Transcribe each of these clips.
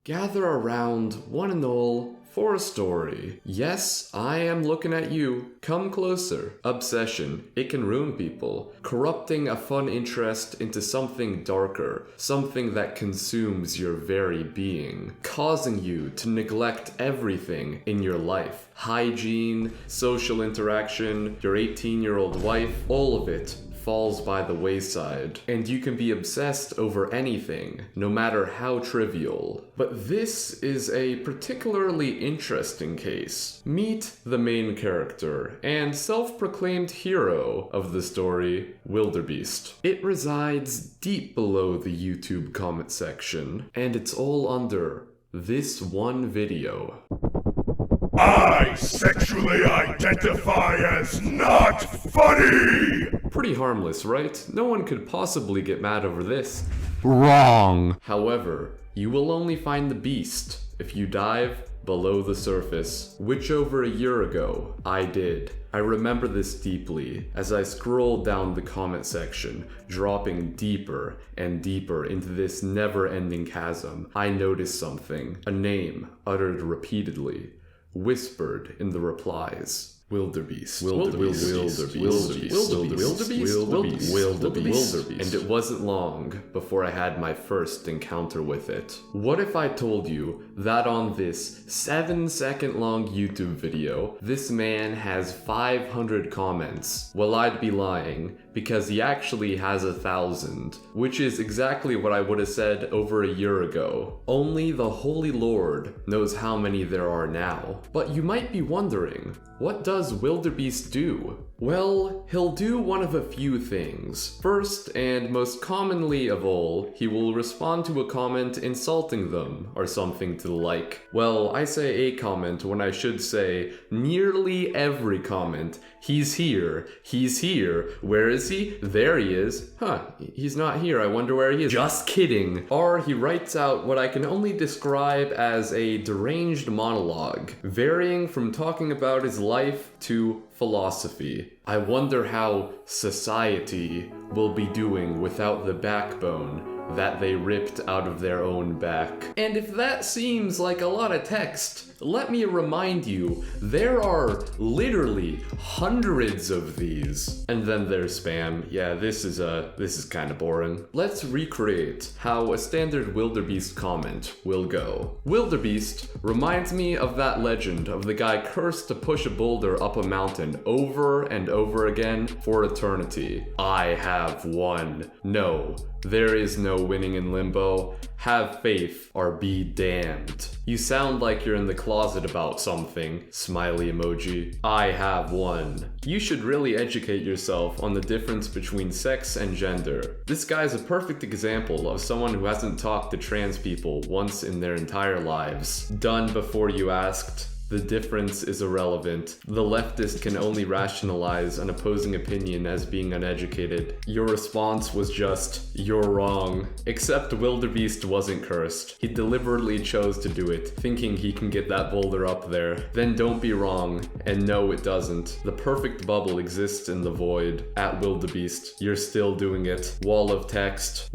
Gather around, one and all, for a story. Yes, I am looking at you. Come closer. Obsession. It can ruin people. Corrupting a fun interest into something darker. Something that consumes your very being. Causing you to neglect everything in your life. Hygiene, social interaction, your 18-year-old wife, all of it falls by the wayside, and you can be obsessed over anything, no matter how trivial. But this is a particularly interesting case. Meet the main character and self-proclaimed hero of the story, Wilderbeast. It resides deep below the YouTube comment section, and it's all under this one video. I sexually identify as not funny! Pretty harmless, right? No one could possibly get mad over this. Wrong. However, you will only find the beast if you dive below the surface, which over a year ago, I did. I remember this deeply as I scrolled down the comment section, dropping deeper and deeper into this never-ending chasm. I noticed something, a name uttered repeatedly, whispered in the replies. Wilderbeast. And it wasn't long before I had my first encounter with it. What if I told you that on this 7-second long YouTube video, this man has 500 comments? Well, I'd be lying, because he actually has 1,000, which is exactly what I would have said over a year ago. Only the Holy Lord knows how many there are now. But you might be wondering, what does Wilderbeast do? Well, he'll do one of a few things. First, and most commonly of all, he will respond to a comment insulting them, or something to the like. Well, I say a comment when I should say nearly every comment. He's here, where is he? There he is. Huh, he's not here, I wonder where he is. Just kidding. Or he writes out what I can only describe as a deranged monologue, varying from talking about his life to philosophy. I wonder how society will be doing without the backbone that they ripped out of their own back. And if that seems like a lot of text, let me remind you, there are literally hundreds of these. And then there's spam. Yeah, this is kind of boring. Let's recreate how a standard Wilderbeast comment will go. Wilderbeast reminds me of that legend of the guy cursed to push a boulder up a mountain over and over again for eternity. I have won. No, there is no winning in limbo. Have faith or be damned. You sound like you're in the closet about something, smiley emoji. I have won. You should really educate yourself on the difference between sex and gender. This guy's a perfect example of someone who hasn't talked to trans people once in their entire lives. Done before you asked. The difference is irrelevant. The leftist can only rationalize an opposing opinion as being uneducated. Your response was just, you're wrong. Except Wilderbeast wasn't cursed. He deliberately chose to do it, thinking he can get that boulder up there. Then don't be wrong, and no it doesn't. The perfect bubble exists in the void. At Wilderbeast, you're still doing it. Wall of text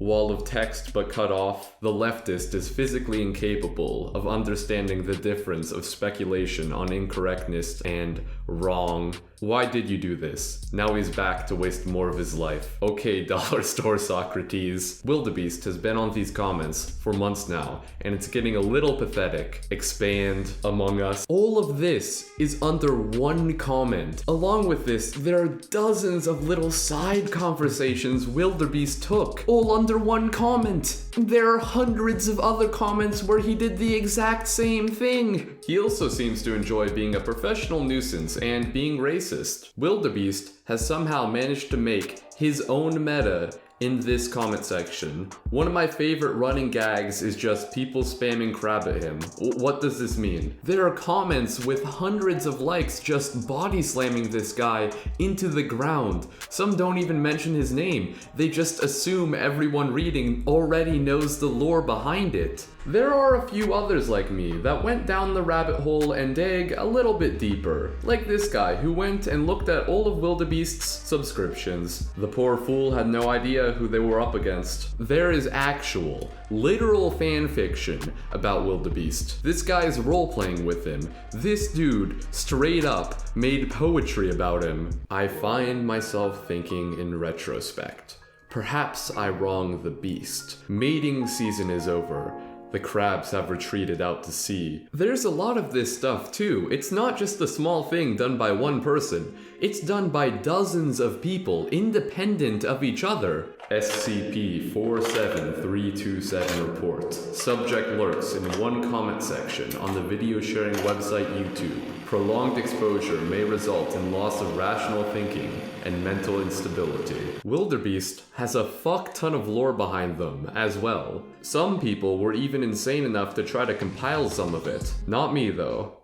but cut off. The leftist is physically incapable of understanding the difference of speculation on incorrectness and wrong. Why did you do this? Now he's back to waste more of his life. Okay, dollar store Socrates. Wilderbeast has been on these comments for months now, and it's getting a little pathetic. Expand, Among Us. All of this is under one comment. Along with this, there are dozens of little side conversations Wilderbeast took, all under one comment. There are hundreds of other comments where he did the exact same thing. He also seems to enjoy being a professional nuisance and being racist. Wilderbeast has somehow managed to make his own meta in this comment section. One of my favorite running gags is just people spamming crab at him. What does this mean? There are comments with hundreds of likes just body slamming this guy into the ground. Some don't even mention his name. They just assume everyone reading already knows the lore behind it. There are a few others like me that went down the rabbit hole and dug a little bit deeper, like this guy who went and looked at all of Wilderbeast's subscriptions. The poor fool had no idea who they were up against. There is actual, literal fan fiction about Wilderbeast. This guy's role-playing with him. This dude, straight up, made poetry about him. I find myself thinking in retrospect. Perhaps I wrong the beast. Mating season is over. The crabs have retreated out to sea. There's a lot of this stuff too. It's not just a small thing done by one person. It's done by dozens of people, independent of each other. SCP-47327 report. Subject lurks in one comment section on the video sharing website YouTube. Prolonged exposure may result in loss of rational thinking and mental instability. Wilderbeast has a fuck ton of lore behind them as well. Some people were even insane enough to try to compile some of it. Not me though.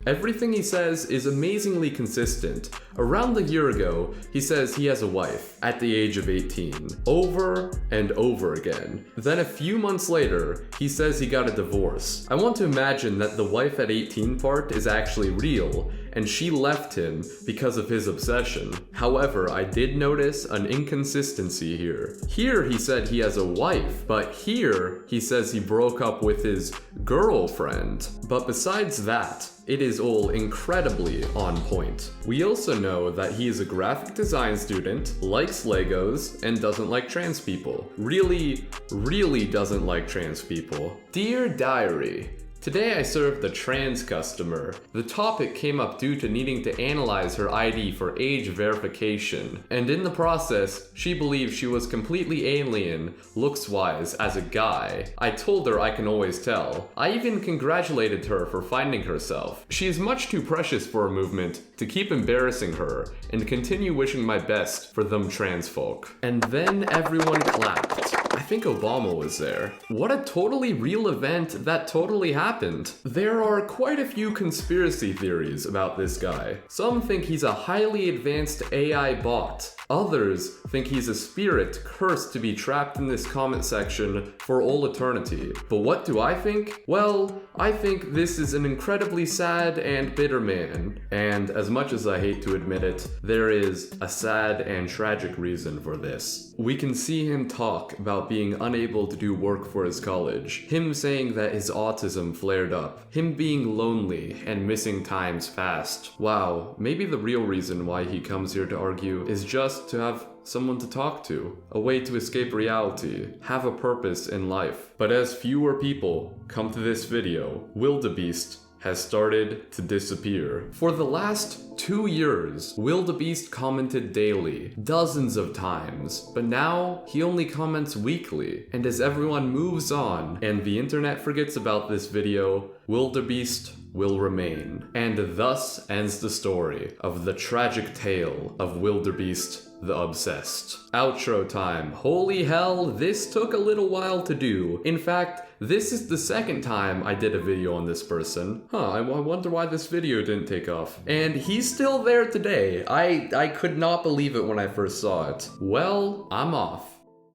Everything he says is amazingly consistent. Around a year ago, he says he has a wife at the age of 18, over and over again. Then a few months later, he says he got a divorce. I want to imagine that the wife at 18 part is actually real, and she left him because of his obsession. However, I did notice an inconsistency here. Here he said he has a wife, but here he says he broke up with his girlfriend. But besides that, it is all incredibly on point. We also know that he is a graphic design student, likes Legos, and doesn't like trans people. Really doesn't like trans people. Dear Diary, today I served a trans customer. The topic came up due to needing to analyze her ID for age verification, and in the process, she believed she was completely alien, looks-wise, as a guy. I told her I can always tell. I even congratulated her for finding herself. She is much too precious for a movement to keep embarrassing her, and continue wishing my best for them trans folk. And then everyone clapped. I think Obama was there. What a totally real event that totally happened. There are quite a few conspiracy theories about this guy. Some think he's a highly advanced AI bot. Others think he's a spirit cursed to be trapped in this comment section for all eternity. But what do I think? Well, I think this is an incredibly sad and bitter man. And as much as I hate to admit it, there is a sad and tragic reason for this. We can see him talk about being unable to do work for his college, him saying that his autism flared up, him being lonely and missing times fast. Wow, maybe the real reason why he comes here to argue is just to have someone to talk to, a way to escape reality, have a purpose in life. But as fewer people come to this video, Wilderbeast has started to disappear. For the last 2 years, Wilderbeast commented daily, dozens of times, but now he only comments weekly. And as everyone moves on and the internet forgets about this video, Wilderbeast will remain. And thus ends the story of the tragic tale of Wilderbeast the Obsessed. Outro time. Holy hell, this took a little while to do. In fact, this is the second time I did a video on this person. I wonder why this video didn't take off. And he's still there today. I could not believe it when I first saw it. Well, I'm off.